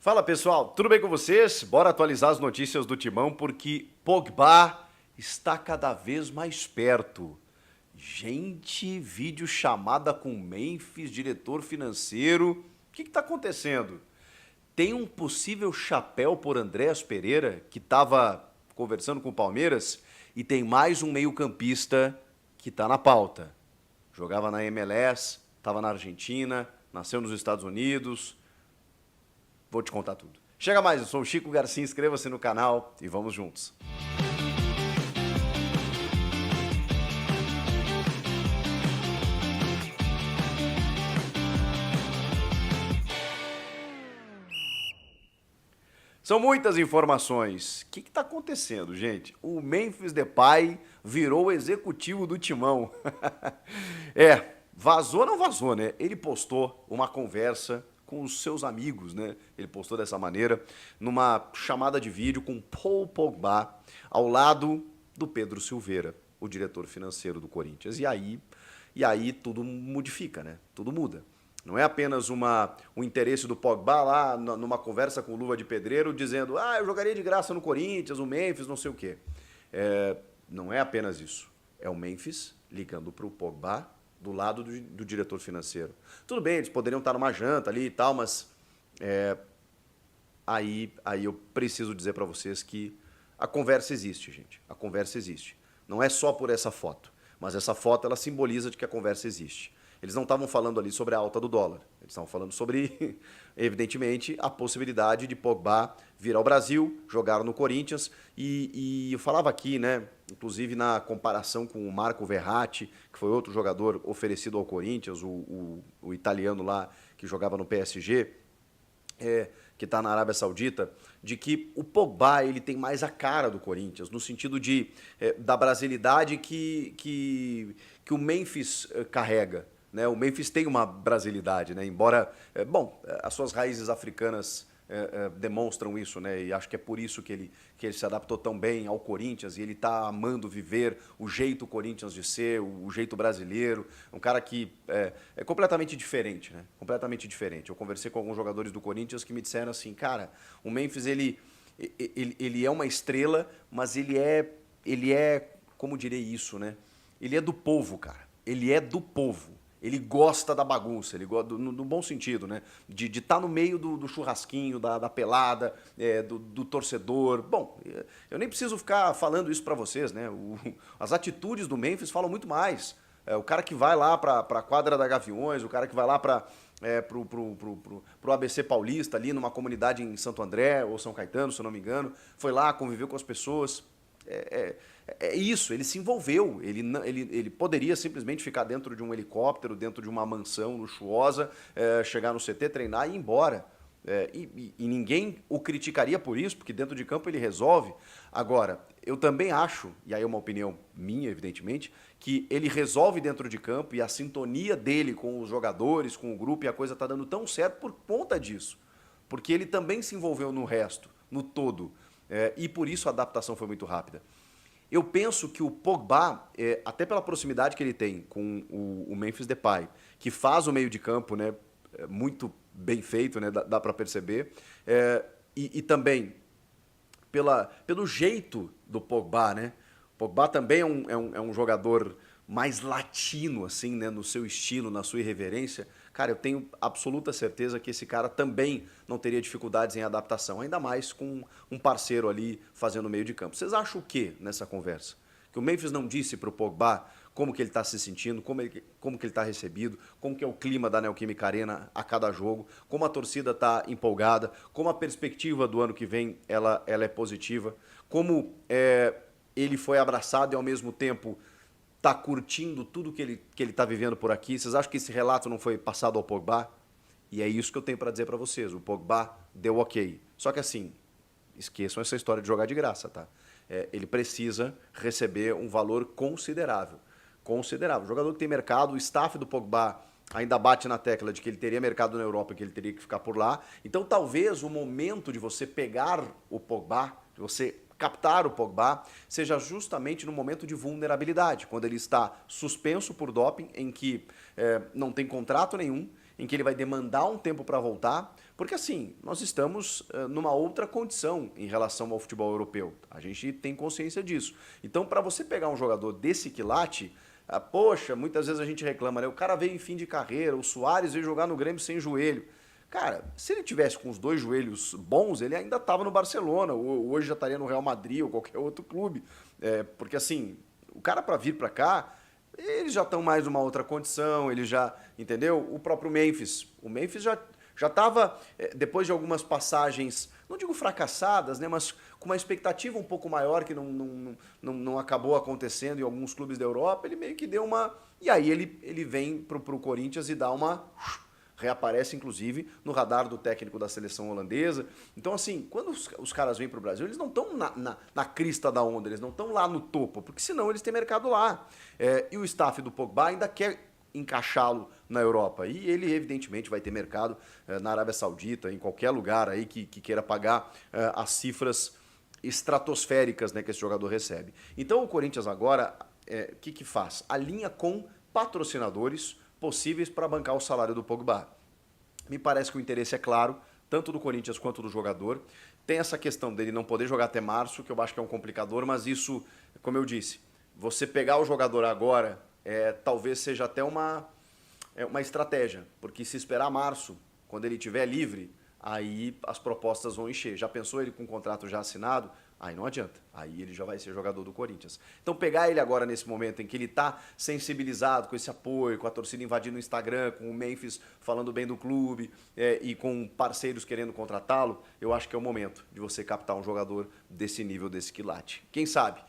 Fala pessoal, tudo bem com vocês? Bora atualizar as notícias do Timão porque Pogba está cada vez mais perto. Gente, vídeo chamada com Memphis, diretor financeiro. O que está acontecendo? Tem um possível chapéu por Andréas Pereira, que estava conversando com o Palmeiras, e tem mais um meio-campista que está na pauta. Jogava na MLS, estava na Argentina, nasceu nos Estados Unidos. Vou te contar tudo. Chega mais, eu sou o Chico Garcia, inscreva-se no canal e vamos juntos. São muitas informações. O que está acontecendo, gente? O Memphis Depay virou o executivo do Timão. Vazou ou não vazou, né? Ele postou uma conversa com os seus amigos, né? Ele postou dessa maneira, numa chamada de vídeo com Paul Pogba, ao lado do Pedro Silveira, o diretor financeiro do Corinthians. E aí tudo modifica, né? Tudo muda. Não é apenas um interesse do Pogba lá numa conversa com luva de pedreiro dizendo eu jogaria de graça no Corinthians, o Memphis, não sei o quê. Não é apenas isso. É o Memphis ligando para o Pogba do lado do diretor financeiro. Tudo bem, eles poderiam estar numa janta ali e tal, mas aí eu preciso dizer para vocês que a conversa existe, gente. A conversa existe. Não é só por essa foto, mas essa foto ela simboliza de que a conversa existe. Eles não estavam falando ali sobre a alta do dólar. Eles estavam falando sobre, evidentemente, a possibilidade de Pogba vir ao Brasil, jogar no Corinthians. E eu falava aqui, né, inclusive na comparação com o Marco Verratti, que foi outro jogador oferecido ao Corinthians, o italiano lá que jogava no PSG, que está na Arábia Saudita, de que o Pogba ele tem mais a cara do Corinthians, no sentido da brasilidade que o Memphis carrega. Né? O Memphis tem uma brasilidade, né? Embora, as suas raízes africanas demonstram isso, né? E acho que é por isso que ele se adaptou tão bem ao Corinthians e ele está amando viver o jeito Corinthians de ser, o jeito brasileiro, um cara que é completamente diferente, né? Completamente diferente. Eu conversei com alguns jogadores do Corinthians que me disseram assim, cara, o Memphis ele é uma estrela, mas ele é, como direi isso, né? Ele é do povo, cara. Ele é do povo. Ele gosta da bagunça, ele gosta, no bom sentido, né? De estar no meio do churrasquinho, da pelada, do torcedor. Bom, eu nem preciso ficar falando isso para vocês, né? As atitudes do Memphis falam muito mais. O cara que vai lá para a quadra da Gaviões, o cara que vai lá para pro ABC Paulista, ali numa comunidade em Santo André ou São Caetano, se eu não me engano, foi lá, conviveu com as pessoas. É isso, ele se envolveu, ele poderia simplesmente ficar dentro de um helicóptero, dentro de uma mansão luxuosa, chegar no CT, treinar e ir embora. E ninguém o criticaria por isso, porque dentro de campo ele resolve. Agora, eu também acho, e aí é uma opinião minha, evidentemente, que ele resolve dentro de campo e a sintonia dele com os jogadores, com o grupo, e a coisa está dando tão certo por conta disso. Porque ele também se envolveu no resto, no todo. E por isso a adaptação foi muito rápida. Eu penso que o Pogba, até pela proximidade que ele tem com o Memphis Depay, que faz o meio de campo, né, muito bem feito, né, dá para perceber, e também pelo jeito do Pogba, né? O Pogba também é um jogador mais latino, assim, né, no seu estilo, na sua irreverência. Cara, eu tenho absoluta certeza que esse cara também não teria dificuldades em adaptação, ainda mais com um parceiro ali fazendo meio de campo. Vocês acham o quê nessa conversa? Que o Memphis não disse para o Pogba como que ele está se sentindo, como que ele está recebido, como que é o clima da Neoquímica Arena a cada jogo, como a torcida está empolgada, como a perspectiva do ano que vem ela é positiva, como ele foi abraçado e ao mesmo tempo está curtindo tudo que ele está vivendo por aqui. Vocês acham que esse relato não foi passado ao Pogba? E é isso que eu tenho para dizer para vocês. O Pogba deu ok. Só que assim, esqueçam essa história de jogar de graça, tá? Ele precisa receber um valor considerável. Considerável. O jogador que tem mercado, o staff do Pogba ainda bate na tecla de que ele teria mercado na Europa, que ele teria que ficar por lá. Então talvez o momento de você pegar o Pogba, de você captar o Pogba, seja justamente no momento de vulnerabilidade, quando ele está suspenso por doping, em que não tem contrato nenhum, em que ele vai demandar um tempo para voltar, Porque assim, nós estamos numa outra condição em relação ao futebol europeu. A gente tem consciência disso. Então, para você pegar um jogador desse quilate, poxa, muitas vezes a gente reclama, né? O cara veio em fim de carreira, o Suárez veio jogar no Grêmio sem joelho. Cara, se ele tivesse com os dois joelhos bons, ele ainda estava no Barcelona, ou hoje já estaria no Real Madrid ou qualquer outro clube. Porque assim, o cara para vir para cá, eles já estão mais numa outra condição, ele já, entendeu? O próprio Memphis. O Memphis já estava, depois de algumas passagens, não digo fracassadas, né, mas com uma expectativa um pouco maior que não acabou acontecendo em alguns clubes da Europa, ele meio que deu uma... E aí ele vem para o Corinthians e dá uma... Reaparece, inclusive, no radar do técnico da seleção holandesa. Então, assim, quando os caras vêm para o Brasil, eles não estão na crista da onda, eles não estão lá no topo, porque senão eles têm mercado lá. E o staff do Pogba ainda quer encaixá-lo na Europa. E ele, evidentemente, vai ter mercado na Arábia Saudita, em qualquer lugar aí que queira pagar as cifras estratosféricas, né, que esse jogador recebe. Então, o Corinthians agora, o que faz? Alinha com patrocinadores possíveis para bancar o salário do Pogba. Me parece que o interesse é claro, tanto do Corinthians quanto do jogador. Tem essa questão dele não poder jogar até março, que eu acho que é um complicador, mas isso, como eu disse, você pegar o jogador agora, talvez seja até uma estratégia, porque se esperar março, quando ele estiver livre, aí as propostas vão encher. Já pensou ele com o contrato já assinado? Aí não adianta, aí ele já vai ser jogador do Corinthians. Então pegar ele agora nesse momento em que ele está sensibilizado com esse apoio, com a torcida invadindo o Instagram, com o Memphis falando bem do clube e com parceiros querendo contratá-lo, eu acho que é o momento de você captar um jogador desse nível, desse quilate. Quem sabe?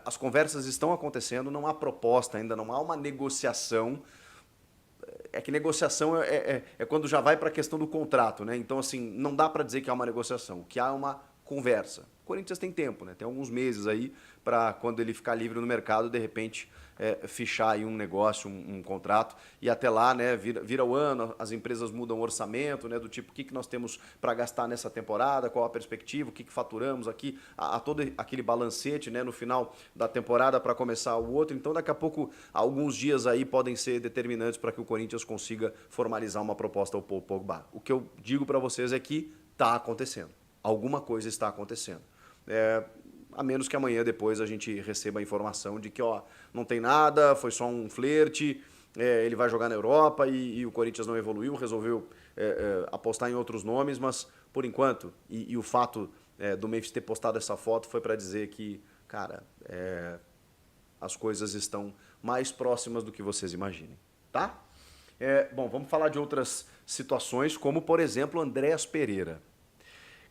As conversas estão acontecendo, não há proposta ainda, não há uma negociação. É que negociação é quando já vai para a questão do contrato, né? Então, assim, não dá para dizer que há uma negociação, que há uma conversa. O Corinthians tem tempo, né? Tem alguns meses aí para quando ele ficar livre no mercado, de repente, fichar aí um negócio, um contrato, e até lá, né, vira o ano, as empresas mudam o orçamento, né, do tipo, o que nós temos para gastar nessa temporada, qual a perspectiva, o que faturamos aqui, a todo aquele balancete, né, no final da temporada para começar o outro. Então, daqui a pouco, alguns dias aí podem ser determinantes para que o Corinthians consiga formalizar uma proposta ao Pogba. O que eu digo para vocês é que está acontecendo. Alguma coisa está acontecendo. A menos que amanhã depois a gente receba a informação de que não tem nada, foi só um flerte, ele vai jogar na Europa e o Corinthians não evoluiu, resolveu apostar em outros nomes, mas por enquanto, e o fato do Memphis ter postado essa foto foi para dizer que, cara, as coisas estão mais próximas do que vocês imaginem, tá? Bom, vamos falar de outras situações, como por exemplo o Andréas Pereira.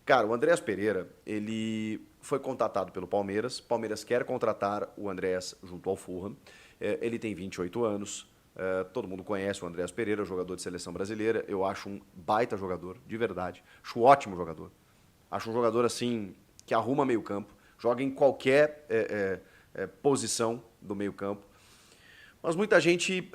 Cara, o Andréas Pereira, ele foi contatado pelo Palmeiras. Palmeiras quer contratar o Andréas junto ao Fulham. Ele tem 28 anos. Todo mundo conhece o Andréas Pereira, jogador de seleção brasileira. Eu acho um baita jogador, de verdade. Acho um ótimo jogador. Acho um jogador, assim, que arruma meio campo. Joga em qualquer posição do meio campo. Mas muita gente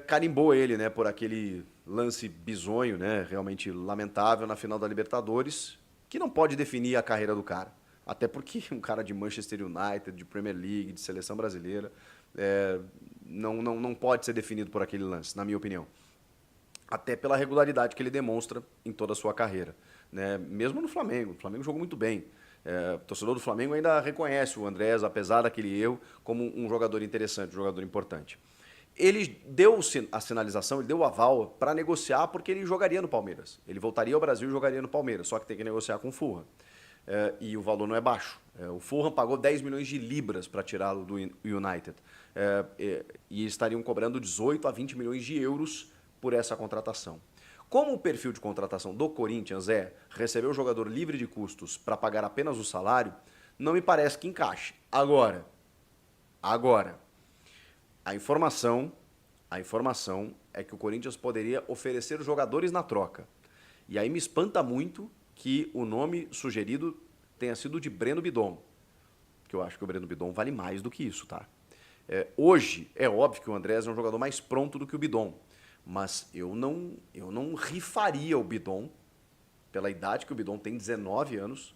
carimbou ele, né, por aquele lance bizonho, né, realmente lamentável na final da Libertadores, que não pode definir a carreira do cara. Até porque um cara de Manchester United, de Premier League, de seleção brasileira, não pode ser definido por aquele lance, na minha opinião. Até pela regularidade que ele demonstra em toda a sua carreira, né? Mesmo no Flamengo. O Flamengo jogou muito bem. O torcedor do Flamengo ainda reconhece o Andrés, apesar daquele erro, como um jogador interessante, um jogador importante. Ele deu a sinalização, ele deu o aval para negociar porque ele jogaria no Palmeiras. Ele voltaria ao Brasil e jogaria no Palmeiras, só que tem que negociar com o Fulham. E o valor não é baixo. O Fulham pagou 10 milhões de libras para tirá-lo do United. E estariam cobrando 18 a 20 milhões de euros por essa contratação. Como o perfil de contratação do Corinthians receber o jogador livre de custos para pagar apenas o salário, não me parece que encaixe. Agora, a informação é que o Corinthians poderia oferecer jogadores na troca. E aí me espanta muito que o nome sugerido tenha sido de Breno Bidon, que eu acho que o Breno Bidon vale mais do que isso, tá? Hoje, é óbvio que o Andrés é um jogador mais pronto do que o Bidon, mas eu não rifaria o Bidon, pela idade que o Bidon tem, 19 anos,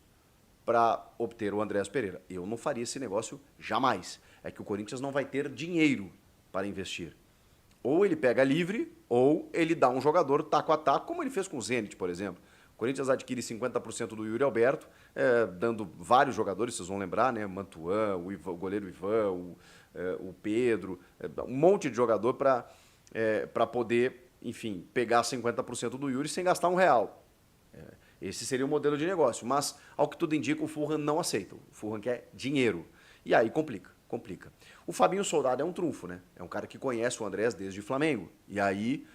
para obter o Andréas Pereira. Eu não faria esse negócio jamais. É que o Corinthians não vai ter dinheiro para investir. Ou ele pega livre, ou ele dá um jogador taco a taco, como ele fez com o Zenit, por exemplo. O Corinthians adquire 50% do Yuri Alberto, dando vários jogadores, vocês vão lembrar, né? Mantuan, o goleiro Ivan, o Pedro, um monte de jogador para poder, enfim, pegar 50% do Yuri sem gastar R$1. Esse seria o modelo de negócio, mas ao que tudo indica o Fulham não aceita, o Fulham quer dinheiro, e aí complica. O Fabinho Soldado é um trunfo, né? É um cara que conhece o Andrés desde o Flamengo, e aí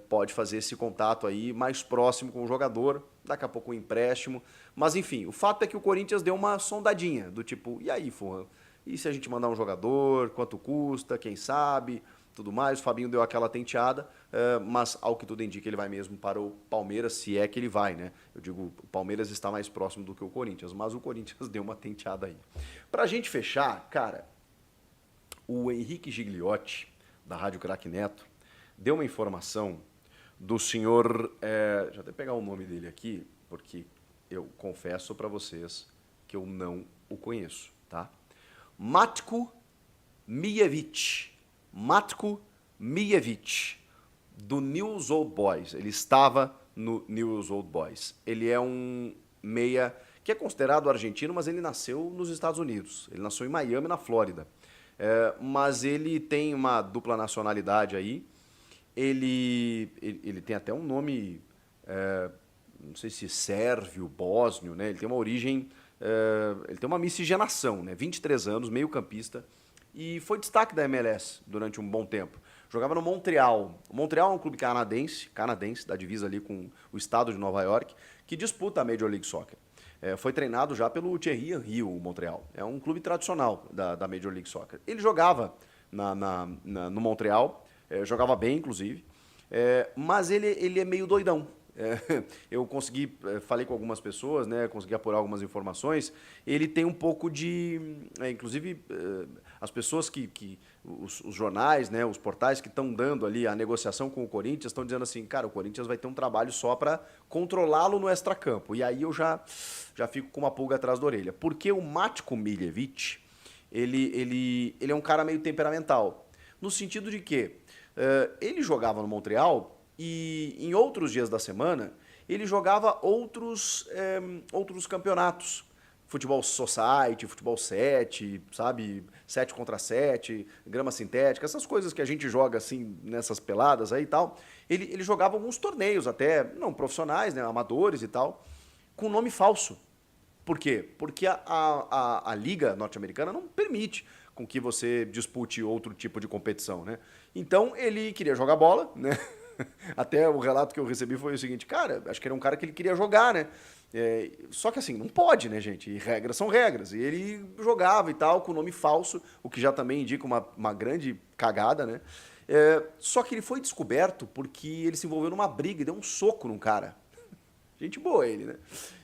pode fazer esse contato aí mais próximo com o jogador, daqui a pouco um empréstimo, mas enfim, o fato é que o Corinthians deu uma sondadinha, do tipo, e aí, Fulham, e se a gente mandar um jogador, quanto custa, quem sabe, tudo mais, o Fabinho deu aquela tenteada, mas ao que tudo indica ele vai mesmo para o Palmeiras, se é que ele vai, né? Eu digo, o Palmeiras está mais próximo do que o Corinthians, mas o Corinthians deu uma tenteada aí. Pra gente fechar, cara, o Henrique Gigliotti, da Rádio Craque Neto, deu uma informação do senhor, deixa eu até pegar o nome dele aqui, porque eu confesso para vocês que eu não o conheço, tá? Matko Mijevic, do News Old Boys. Ele estava no News Old Boys. Ele é um meia que é considerado argentino, mas ele nasceu nos Estados Unidos. Ele nasceu em Miami, na Flórida. Mas ele tem uma dupla nacionalidade aí. Ele tem até um nome, não sei se sérvio, bósnio, né? Ele tem uma origem, ele tem uma miscigenação, né? 23 anos, meio campista, e foi destaque da MLS durante um bom tempo. Jogava no Montreal. O Montreal é um clube canadense, da divisa ali com o estado de Nova York, que disputa a Major League Soccer. Foi treinado já pelo Thierry Henry, o Montreal. É um clube tradicional da Major League Soccer. Ele jogava no Montreal, jogava bem, inclusive, mas ele é meio doidão. Eu falei com algumas pessoas, né, consegui apurar algumas informações. Ele tem um pouco de, inclusive, as pessoas os jornais, né, os portais que estão dando ali a negociação com o Corinthians estão dizendo assim, cara, o Corinthians vai ter um trabalho só para controlá-lo no extracampo. E aí eu já fico com uma pulga atrás da orelha, porque o Matko Miljevic, ele é um cara meio temperamental, no sentido de que ele jogava no Montreal. E em outros dias da semana, ele jogava outros campeonatos. Futebol Society, Futebol 7, sabe? 7 contra 7, grama sintética, essas coisas que a gente joga assim nessas peladas aí e tal. Ele jogava alguns torneios até, não profissionais, né, amadores e tal, com nome falso. Por quê? Porque a Liga Norte-Americana não permite com que você dispute outro tipo de competição, né? Então ele queria jogar bola, né? Até o relato que eu recebi foi o seguinte, cara, acho que era um cara que ele queria jogar, né? Só que assim, não pode, né, gente? E regras são regras. E ele jogava e tal, com nome falso, o que já também indica uma grande cagada, né? Só que ele foi descoberto porque ele se envolveu numa briga e deu um soco num cara. Gente boa ele, né?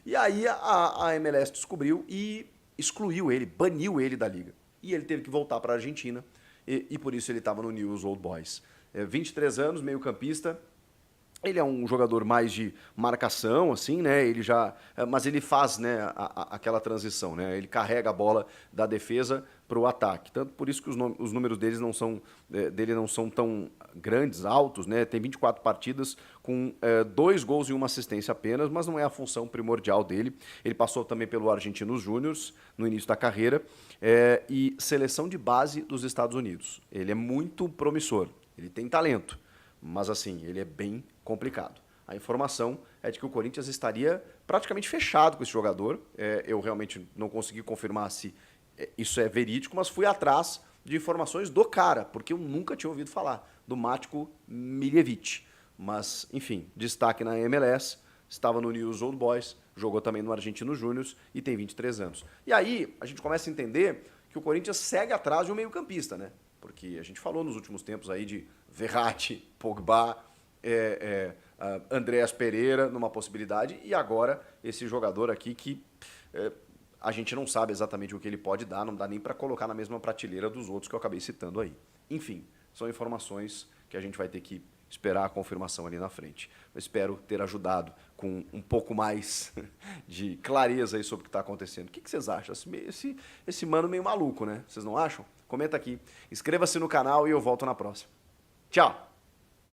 E aí a MLS descobriu e excluiu ele, baniu ele da liga. E ele teve que voltar para a Argentina e por isso ele estava no News Old Boys. 23 anos, meio campista. Ele é um jogador mais de marcação, assim, né? Mas ele faz, né, aquela transição, né? Ele carrega a bola da defesa para o ataque. Tanto por isso que os números dele não são tão grandes, altos, né? Tem 24 partidas com 2 gols e 1 assistência apenas, mas não é a função primordial dele. Ele passou também pelo Argentinos Júniors no início da carreira e seleção de base dos Estados Unidos. Ele é muito promissor, ele tem talento, mas assim, ele é bem complicado. A informação é de que o Corinthians estaria praticamente fechado com esse jogador. Eu realmente não consegui confirmar se isso é verídico, mas fui atrás de informações do cara, porque eu nunca tinha ouvido falar do Matko Miljevic. Mas, enfim, destaque na MLS, estava no News Old Boys, jogou também no Argentinos Júniors e tem 23 anos. E aí a gente começa a entender que o Corinthians segue atrás de um meio-campista, né? Porque a gente falou nos últimos tempos aí de Verratti, Pogba, Andreas Pereira numa possibilidade, e agora esse jogador aqui que a gente não sabe exatamente o que ele pode dar, não dá nem para colocar na mesma prateleira dos outros que eu acabei citando aí. Enfim, são informações que a gente vai ter que esperar a confirmação ali na frente. Eu espero ter ajudado com um pouco mais de clareza aí sobre o que está acontecendo. O que vocês acham? Esse mano meio maluco, né? Vocês não acham? Comenta aqui. Inscreva-se no canal e eu volto na próxima. Tchau!